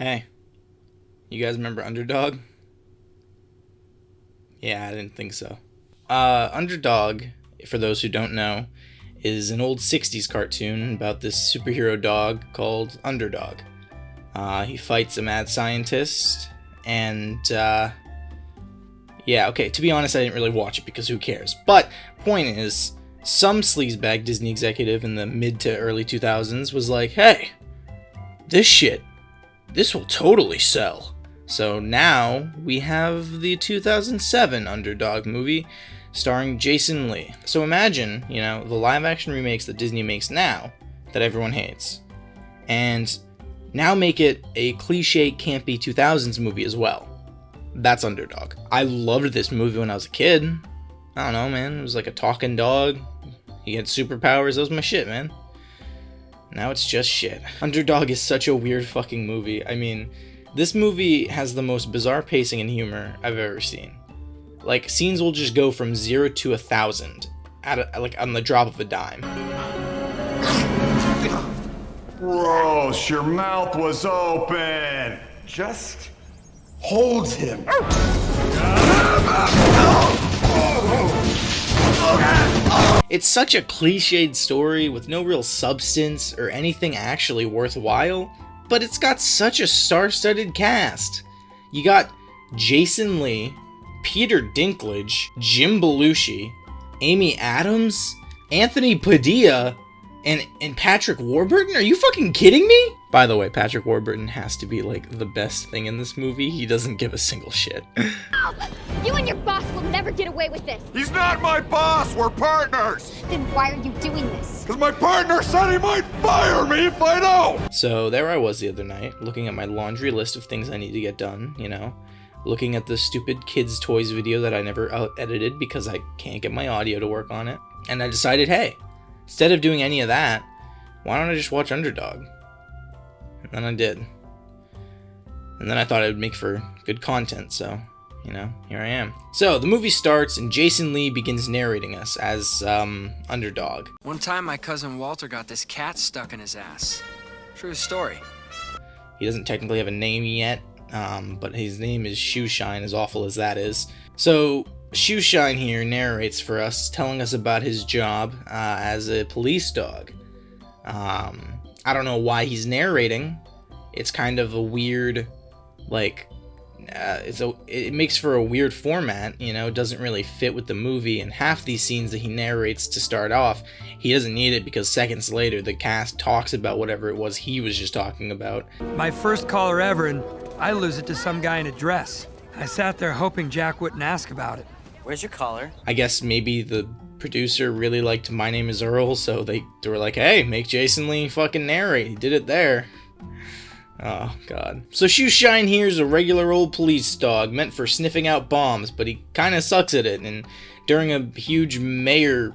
Hey, you guys remember Underdog? Yeah, I didn't think so. Underdog, for those who don't know, is an old 60s cartoon about this superhero dog called Underdog. He fights a mad scientist, and, yeah, okay, to be honest, I didn't really watch it because who cares? But, point is, some sleazebag Disney executive in the mid to early 2000s was like, hey, this will totally sell. So now we have the 2007 Underdog movie starring Jason Lee. So imagine, the live action remakes that Disney makes now that everyone hates. And now make it a cliche campy 2000s movie as well. That's Underdog. I loved this movie when I was a kid. I don't know, man. It was like a talking dog. He had superpowers. That was my shit, man. Now it's just shit. Underdog is such a weird fucking movie. I mean, this movie has the most bizarre pacing and humor I've ever seen. Like, scenes will just go from 0 to 1,000 on the drop of a dime. Gross, your mouth was open. Just hold him. It's such a cliched story with no real substance or anything actually worthwhile, but it's got such a star-studded cast. You got Jason Lee, Peter Dinklage, Jim Belushi, Amy Adams, Anthony Padilla, and Patrick Warburton? Are you fucking kidding me? By the way, Patrick Warburton has to be like the best thing in this movie. He doesn't give a single shit. You and your boss will never get away with this. He's not my boss, we're partners. Then why are you doing this? Because my partner said he might fire me if I don't. So there I was the other night, looking at my laundry list of things I need to get done, looking at the stupid kids' toys video that I never edited because I can't get my audio to work on it. And I decided, hey, instead of doing any of that, why don't I just watch Underdog? And then I did. And then I thought it would make for good content, so, here I am. So, the movie starts and Jason Lee begins narrating us as, Underdog. One time my cousin Walter got this cat stuck in his ass. True story. He doesn't technically have a name yet, but his name is Shoeshine, as awful as that is. So, Shoeshine here narrates for us, telling us about his job as a police dog. I don't know why he's narrating. It's kind of a weird, it makes for a weird format, it doesn't really fit with the movie, and half these scenes that he narrates to start off, he doesn't need it because seconds later the cast talks about whatever it was he was just talking about. My first caller ever, and I lose it to some guy in a dress. I sat there hoping Jack wouldn't ask about it. Where's your collar? I guess maybe the producer really liked My Name is Earl, so they were like, hey, make Jason Lee fucking narrate. He did it there. Oh, God. So Shoeshine here is a regular old police dog meant for sniffing out bombs, but he kind of sucks at it, and during a huge mayor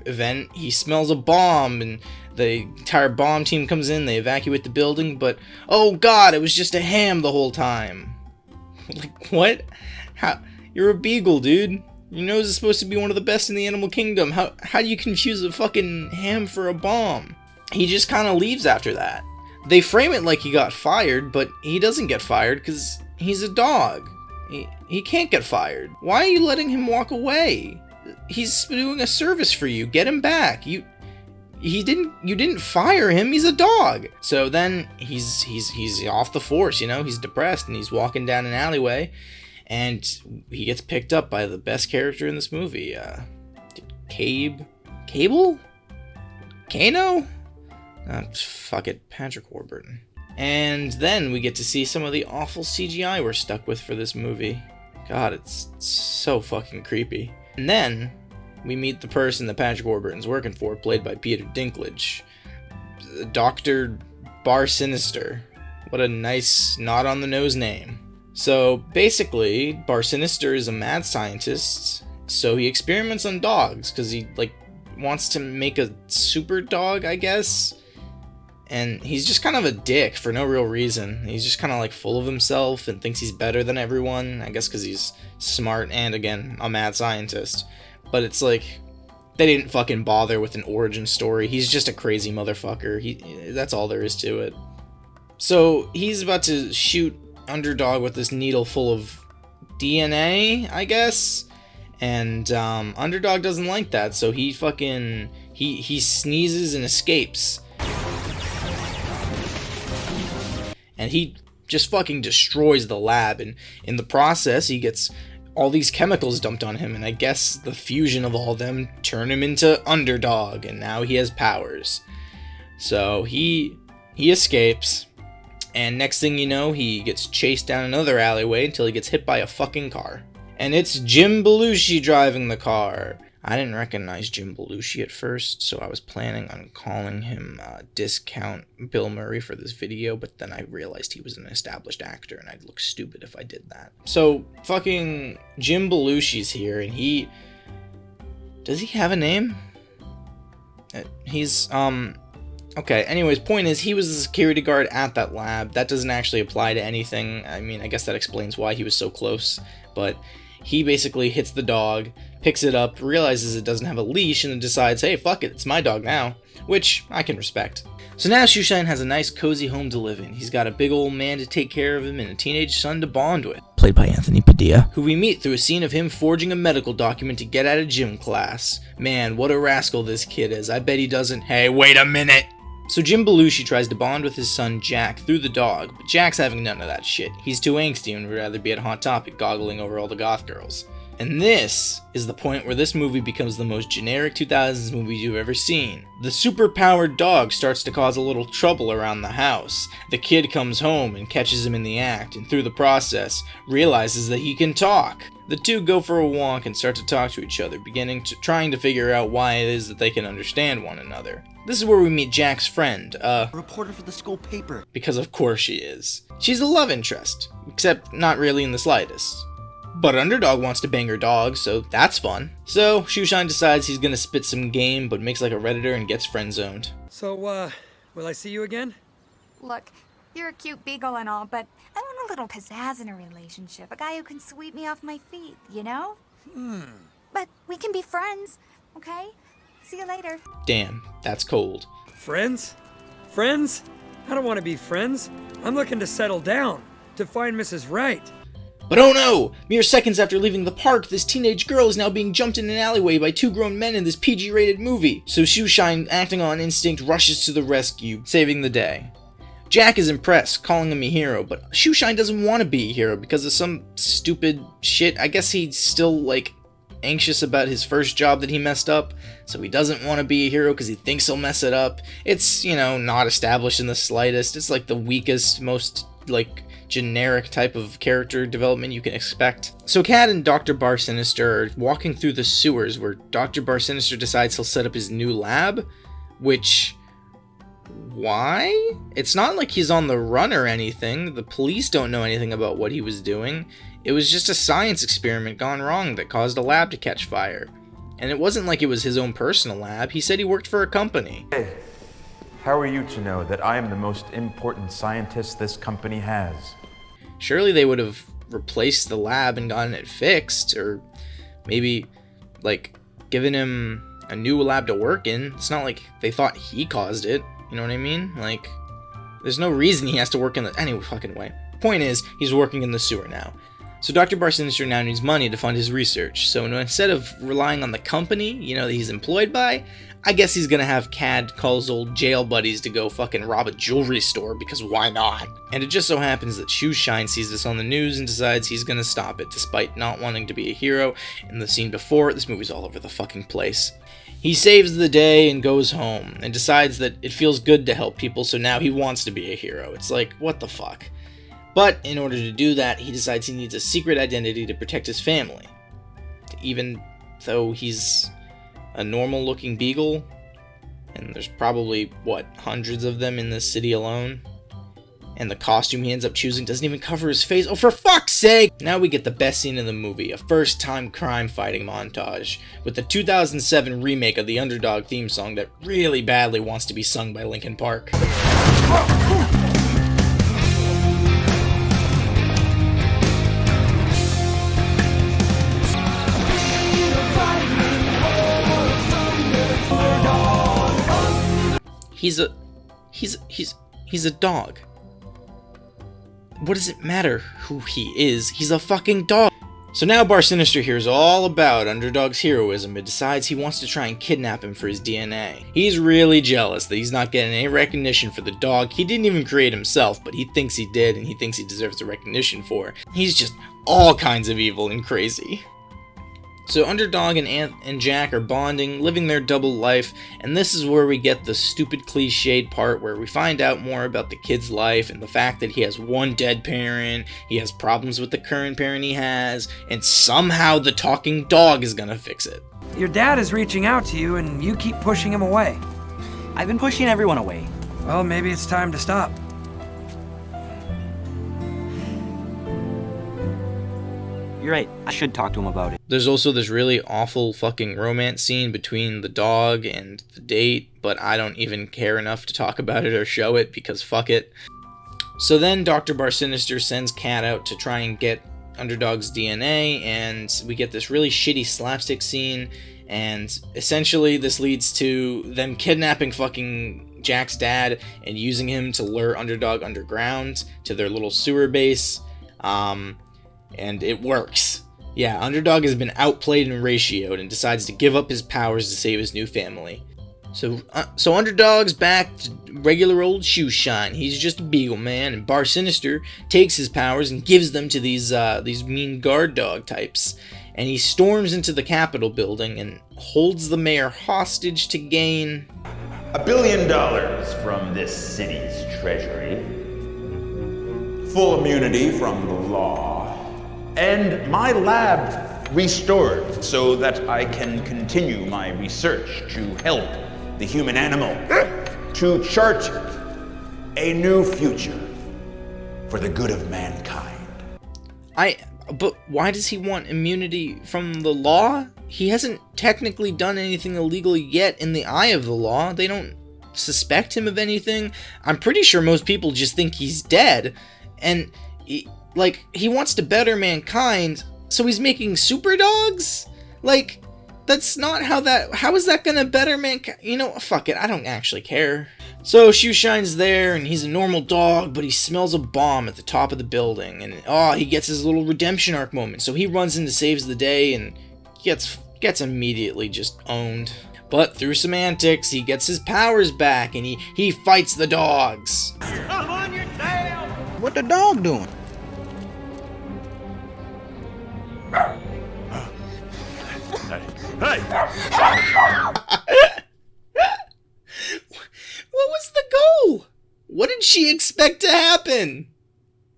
event, he smells a bomb, and the entire bomb team comes in, they evacuate the building, but, oh God, it was just a ham the whole time. Like, what? How? You're a beagle, dude. Your nose is supposed to be one of the best in the animal kingdom. How do you confuse a fucking ham for a bomb? He just kind of leaves after that. They frame it like he got fired, but he doesn't get fired because he's a dog. He can't get fired. Why are you letting him walk away? He's doing a service for you. Get him back. You didn't fire him. He's a dog. So then he's off the force, He's depressed and he's walking down an alleyway. And he gets picked up by the best character in this movie, Cable? Kano? Fuck it, Patrick Warburton. And then we get to see some of the awful CGI we're stuck with for this movie. God, it's so fucking creepy. And then we meet the person that Patrick Warburton's working for, played by Peter Dinklage. Dr. Bar Sinister. What a nice, not-on-the-nose name. So, basically, Bar Sinister is a mad scientist, so he experiments on dogs, because he, wants to make a super dog, I guess? And he's just kind of a dick for no real reason. He's just kind of, full of himself and thinks he's better than everyone, I guess because he's smart and, again, a mad scientist. But it's they didn't fucking bother with an origin story. He's just a crazy motherfucker. That's all there is to it. So he's about to shoot Underdog with this needle full of DNA, I guess. And Underdog doesn't like that, so he fucking he sneezes and escapes. And he just fucking destroys the lab, and in the process he gets all these chemicals dumped on him, and I guess the fusion of all of them turn him into Underdog, and now he has powers. So he escapes, and next thing you know, he gets chased down another alleyway until he gets hit by a fucking car. And it's Jim Belushi driving the car. I didn't recognize Jim Belushi at first, so I was planning on calling him Discount Bill Murray for this video, but then I realized he was an established actor, and I'd look stupid if I did that. So, fucking Jim Belushi's here, and he... Does he have a name? He's, Okay, anyways, point is, he was the security guard at that lab. That doesn't actually apply to anything. I mean, I guess that explains why he was so close, but... He basically hits the dog, picks it up, realizes it doesn't have a leash, and then decides, hey, fuck it, it's my dog now. Which I can respect. So now Shoeshine has a nice cozy home to live in. He's got a big old man to take care of him and a teenage son to bond with. Played by Anthony Padilla. Who we meet through a scene of him forging a medical document to get out of gym class. Man, what a rascal this kid is. I bet he doesn't. Hey, wait a minute! So Jim Belushi tries to bond with his son Jack through the dog, but Jack's having none of that shit. He's too angsty and would rather be at Hot Topic goggling over all the goth girls. And this is the point where this movie becomes the most generic 2000s movie you've ever seen. The super-powered dog starts to cause a little trouble around the house. The kid comes home and catches him in the act, and through the process, realizes that he can talk. The two go for a walk and start to talk to each other, trying to figure out why it is that they can understand one another. This is where we meet Jack's friend, reporter for the school paper. Because of course she is. She's a love interest, except not really in the slightest. But Underdog wants to bang her dog, so that's fun. So, Shoeshine decides he's gonna spit some game, but makes like a Redditor and gets friend-zoned. So, will I see you again? Look, you're a cute beagle and all, but I want a little pizzazz in a relationship. A guy who can sweep me off my feet, you know? But we can be friends, okay? See you later. Damn, that's cold. Friends? Friends? I don't want to be friends. I'm looking to settle down, to find Mrs. Right. But oh no! Mere seconds after leaving the park, this teenage girl is now being jumped in an alleyway by two grown men in this PG-rated movie. So Shoeshine, acting on instinct, rushes to the rescue, saving the day. Jack is impressed, calling him a hero, but Shoeshine doesn't want to be a hero because of some stupid shit. I guess he's still, like, anxious about his first job that he messed up, so he doesn't want to be a hero because he thinks he'll mess it up. It's, you know, not established in the slightest. It's like the weakest, most, like, generic type of character development you can expect. So Cad and Dr. Bar Sinister are walking through the sewers where Dr. Bar Sinister decides he'll set up his new lab, which... why? It's not like he's on the run or anything. The police don't know anything about what he was doing. It was just a science experiment gone wrong that caused a lab to catch fire. And it wasn't like it was his own personal lab. He said he worked for a company. Hey, how are you to know that I am the most important scientist this company has? Surely they would have replaced the lab and gotten it fixed, or maybe, like, given him a new lab to work in. It's not like they thought he caused it. You know what I mean? Like, there's no reason he has to work in the... Any fucking way. Point is, he's working in the sewer now. So Dr. Bar Sinister now needs money to fund his research. So instead of relying on the company, you know, that he's employed by, I guess he's gonna have Cad call his old jail buddies to go fucking rob a jewelry store, because why not? And it just so happens that Shoeshine sees this on the news and decides he's gonna stop it, despite not wanting to be a hero. In the scene before, this movie's all over the fucking place. He saves the day and goes home, and decides that it feels good to help people, so now he wants to be a hero. It's like, what the fuck? But in order to do that, he decides he needs a secret identity to protect his family. Even though he's a normal-looking beagle, and there's probably, what, hundreds of them in this city alone? And the costume he ends up choosing doesn't even cover his face. Oh, for fuck's sake! Now we get the best scene in the movie, a first-time crime-fighting montage, with the 2007 remake of the Underdog theme song that really badly wants to be sung by Linkin Park. He's a dog. what does it matter who he is? He's a fucking dog. So now Bar Sinister hears all about Underdog's heroism and decides he wants to try and kidnap him for his DNA. He's really jealous that he's not getting any recognition for the dog he didn't even create himself, but he thinks he did and he thinks he deserves the recognition for. He's just all kinds of evil and crazy. So Underdog and Jack are bonding, living their double life, and this is where we get the stupid cliched part where we find out more about the kid's life and the fact that he has one dead parent, he has problems with the current parent he has, and somehow the talking dog is gonna fix it. Your dad is reaching out to you and you keep pushing him away. I've been pushing everyone away. Well, maybe it's time to stop. You're right, I should talk to him about it. There's also this really awful fucking romance scene between the dog and the date, but I don't even care enough to talk about it or show it because fuck it. So then Dr. Bar Sinister sends Kat out to try and get Underdog's DNA, and we get this really shitty slapstick scene, and essentially this leads to them kidnapping fucking Jack's dad and using him to lure Underdog underground to their little sewer base. And it works. Yeah, Underdog has been outplayed and ratioed and decides to give up his powers to save his new family. So Underdog's back to regular old shoe shine. He's just a beagle man, and Bar Sinister takes his powers and gives them to these mean guard dog types. And he storms into the Capitol building and holds the mayor hostage to gain $1 billion from this city's treasury, full immunity from the law, and my lab restored so that I can continue my research to help the human animal to chart a new future for the good of mankind. But why does he want immunity from the law? He hasn't technically done anything illegal yet in the eye of the law. They don't suspect him of anything. I'm pretty sure most people just think he's dead. And he wants to better mankind, so he's making super dogs? Like, that's not how is that gonna better mankind? You know, fuck it, I don't actually care. So Shoeshine's there, and he's a normal dog, but he smells a bomb at the top of the building, and he gets his little redemption arc moment, so he runs in to saves the day, and gets immediately just owned. But through some antics, he gets his powers back, and he fights the dogs. I'm on your tail! What the dog doing? Hey! What was the goal? What did she expect to happen?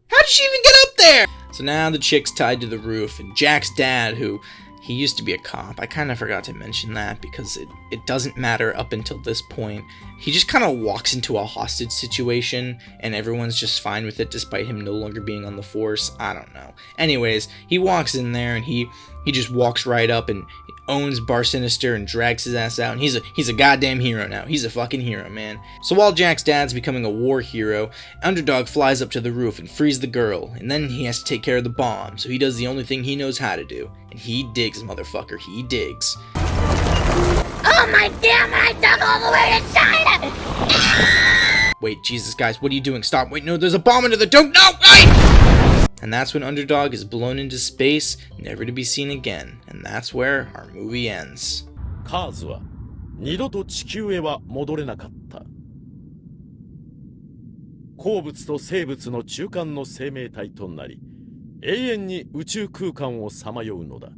How did she even get up there? So now the chick's tied to the roof, and Jack's dad, who he used to be a cop. I kind of forgot to mention that because it doesn't matter up until this point. He just kind of walks into a hostage situation and everyone's just fine with it despite him no longer being on the force. I don't know. Anyways, he walks in there and he just walks right up and owns Bar Sinister and drags his ass out, and he's a goddamn hero now. He's a fucking hero, man. So while Jack's dad's becoming a war hero, Underdog flies up to the roof and frees the girl, and then he has to take care of the bomb, so he does the only thing he knows how to do, and he digs, motherfucker, he digs. Oh my damn, I dug all the way to China! Wait, Jesus, guys, what are you doing? Stop, wait, no, there's a bomb under the dome, no, wait! And that's when Underdog is blown into space, never to be seen again. And that's where our movie ends. カーズは二度と地球へは戻れなかった。鉱物と生物の中間の生命体となり、永遠に宇宙空間をさまようのだ。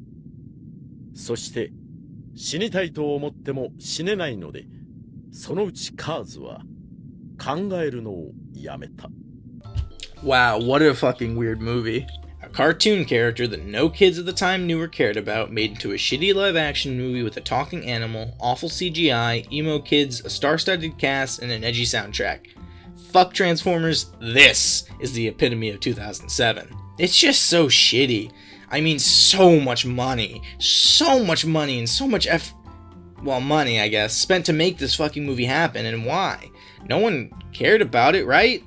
そして死にたいと思っても死ねないので、そのうちカーズは考えるのをやめた。Wow, what a fucking weird movie. A cartoon character that no kids at the time knew or cared about made into a shitty live-action movie with a talking animal, awful CGI, emo kids, a star-studded cast, and an edgy soundtrack. Fuck Transformers, this is the epitome of 2007. It's just so shitty. I mean, so much money and so much money, I guess, spent to make this fucking movie happen, and why? No one cared about it, right?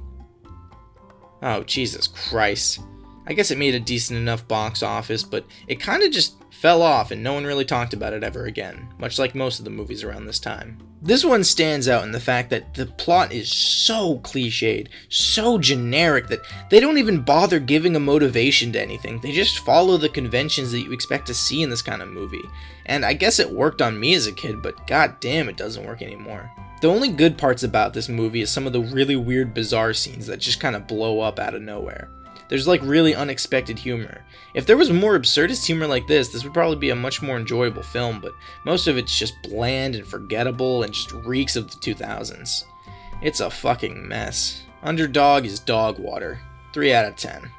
Oh, Jesus Christ. I guess it made a decent enough box office, but it kind of just fell off and no one really talked about it ever again, much like most of the movies around this time. This one stands out in the fact that the plot is so cliched, so generic that they don't even bother giving a motivation to anything. They just follow the conventions that you expect to see in this kind of movie. And I guess it worked on me as a kid, but god damn, it doesn't work anymore. The only good parts about this movie is some of the really weird, bizarre scenes that just kind of blow up out of nowhere. There's like really unexpected humor. If there was more absurdist humor like this would probably be a much more enjoyable film, but most of it's just bland and forgettable and just reeks of the 2000s. It's a fucking mess. Underdog is dog water. 3 out of 10.